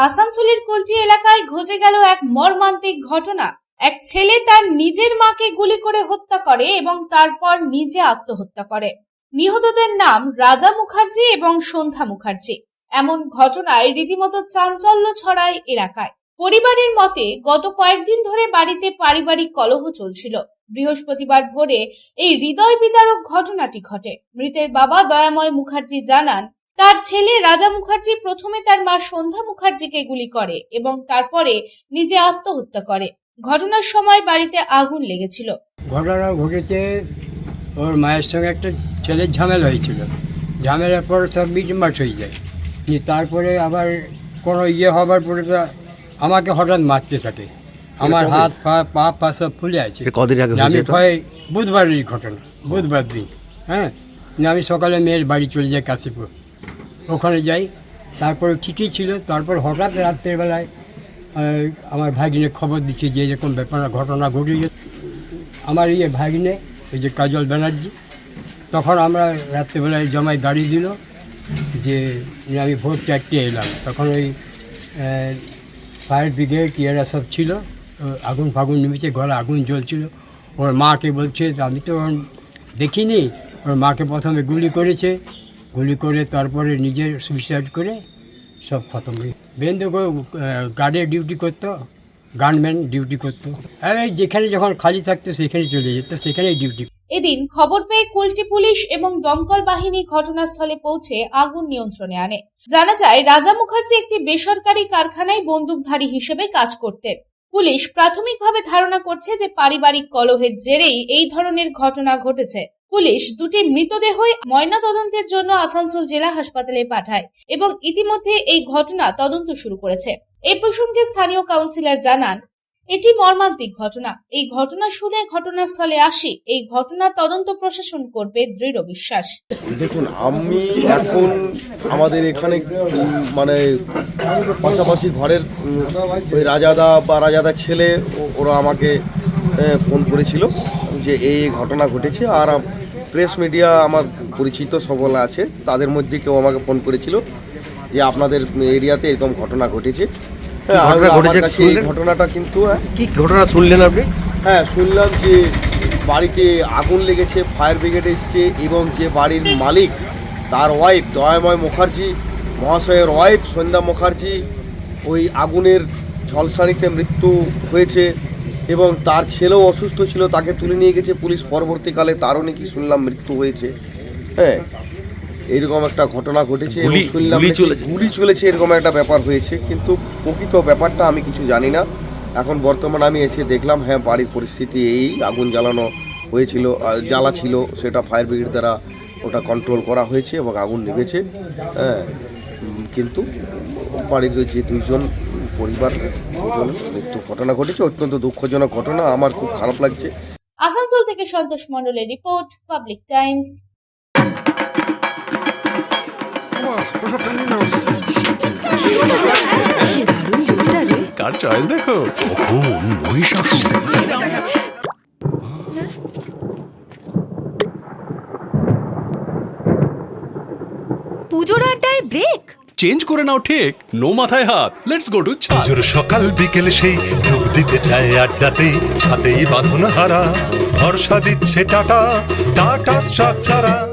আসানসোলের কুলটি এলাকায় ঘটে গেল এক মর্মান্তিক ঘটনা। এক ছেলে তার নিজের মাকে গুলি করে হত্যা করে এবং তারপর নিজে আত্মহত্যা করে। নিহতদের নাম রাজা মুখার্জি এবং সন্ধ্যা মুখার্জি। এমন ঘটনায় রীতিমতো চাঞ্চল্য ছড়ায় এলাকায়। পরিবারের মতে গত কয়েকদিন ধরে বাড়িতে পারিবারিক কলহ চলছিল। বৃহস্পতিবার ভোরে এই হৃদয় বিদারক ঘটনাটি ঘটে। মৃতের বাবা দয়াময় মুখার্জি জানান, তার ছেলে রাজা মুখার্জি প্রথমে তার মা সন্ধ্যা মুখার্জিকে গুলি করে এবং তারপরে নিজে আত্মহত্যা করে। ঘটনার সময় বাড়িতে আগুন লেগেছিল। ঘটনা ঘটেছে, ওর মায়ের সঙ্গে একটা ছেলের ঝামেলা হয়েছিল। ঝামেলার পর সব মিটমাট হয়ে যায়। তারপরে আবার কোনো হবার পরে তো আমাকে হঠাৎ মারতে থাকে। আমার হাত পা সব ফুলে আছে। আমি ভয়ে, বুধবারেরই ঘটনা, বুধবার দিন। হ্যাঁ, আমি সকালে মেয়ের বাড়ি চলে যাই কাশীপুর, ওখানে যাই। তারপরে ঠিকই ছিল। তারপর হঠাৎ রাত্রেবেলায় আমার ভাগিনে খবর দিচ্ছে যে এরকম ব্যাপার ঘটনা ঘটিয়ে। আমার ভাগিনে, এই যে কাজল ব্যানার্জি, তখন আমরা রাত্রেবেলায় জমায় গাড়ি দিল যে আমি ভোর 4টে এলাম। তখন ওই ফায়ার ব্রিগেড এরা সব ছিল। আগুন ফাগুন নেমেছে, ঘরে আগুন জ্বলছিল। ওর মাকে বলছে, আমি তো দেখিনি। ওর মাকে প্রথমে গুলি করেছে, গুলি করে তারপরে নিজের সুইসাইড করে সব খতম। বেন্দু গার্ডের ডিউটি করতো, গানম্যান ডিউটি করতো। যেখানে যখন খালি থাকতো সেখানে চলে যেত, সেখানেই ডিউটি। এদিন খবর পেয়ে কুলটি পুলিশ এবং দমকল বাহিনী ঘটনাস্থলে পৌঁছে আগুন নিয়ন্ত্রণে আনে। জানা যায়, রাজা মুখার্জি একটি বেসরকারি কারখানায় বন্দুকধারী হিসেবে কাজ করতেন। পুলিশ প্রাথমিকভাবে ধারণা করছে যে পারিবারিক কলহের জেরেই এই ধরনের ঘটনা ঘটেছে। পুলিশ দুটি মৃতদেহই ময়নাতদন্তের জন্য আসানসোল জেলা হাসপাতালে পাঠায় এবং ইতিমধ্যে এই ঘটনা তদন্ত শুরু করেছে। এই প্রসঙ্গে স্থানীয় কাউন্সিলর জানান, এটি মর্মান্তিক ঘটনা। এই ঘটনা শুনে ঘটনাস্থলে আসি। এই ঘটনা তদন্ত প্রশাসন করবে দৃঢ় বিশ্বাস। দেখুন, আমি এখন আমাদের এখানে মানে পাশাপাশি ঘরের ওই রাজাদার ছেলে, ওরা আমাকে ফোন করেছিল যে এই ঘটনা ঘটেছে। আর প্রেস মিডিয়া আমার পরিচিত সবল আছে, তাদের মধ্যে কেউ আমাকে ফোন করেছিল যে আপনাদের এরিয়াতে এরকম ঘটনা ঘটেছে। ঘটনাটা কিন্তু কি ঘটনা শুনলেন আপনি? হ্যাঁ, শুনলাম যে বাড়িতে আগুন লেগেছে, ফায়ার ব্রিগেড এসছে এবং যে বাড়ির মালিক তার ওয়াইফ দয়াময় মুখার্জি মহাশয়ের ওয়াইফ সন্ধ্যা মুখার্জি ওই আগুনের ঝলসানিতে মৃত্যু হয়েছে এবং তার ছেলেও অসুস্থ ছিল, তাকে তুলে নিয়ে গেছে পুলিশ। পরবর্তীকালে তারও নাকি শুনলাম মৃত্যু হয়েছে। হ্যাঁ, এইরকম একটা ঘটনা ঘটেছে এবং শুনলাম গুলি চলেছে, এরকম একটা ব্যাপার হয়েছে। কিন্তু প্রকৃত ব্যাপারটা আমি কিছু জানি না। এখন বর্তমানে আমি এসে দেখলাম, হ্যাঁ, বাড়ির পরিস্থিতি এই, আগুন জ্বালানো হয়েছিল, জ্বালা ছিল, সেটা ফায়ার ব্রিগেড দ্বারা ওটা কন্ট্রোল করা হয়েছে এবং আগুন লেগেছে। হ্যাঁ, কিন্তু বাড়ির যে দুইজন পরিবার মৃত্যু ঘটনা ঘটেছে, অত্যন্ত দুঃখজনক ঘটনা। আমার খুব খারাপ লাগছে। আসানসোল থেকে সন্তোষ মণ্ডলের রিপোর্ট, পাবলিক টাইমস। কার চয়েস দেখো, মহিষাসুর। পুজোর আড্ডায় ব্রেক চেঞ্জ করে নাও ঠিক, নো মাথায় হাত। লেটস গো টু চা। পুজোর সকাল বিকেল সেই ডুব দিতে চায় আড্ডাতেই, ছাদেই বাঁধন হারা ভরসা দিচ্ছে টাটা, টাটা স্ট্রাকচারা।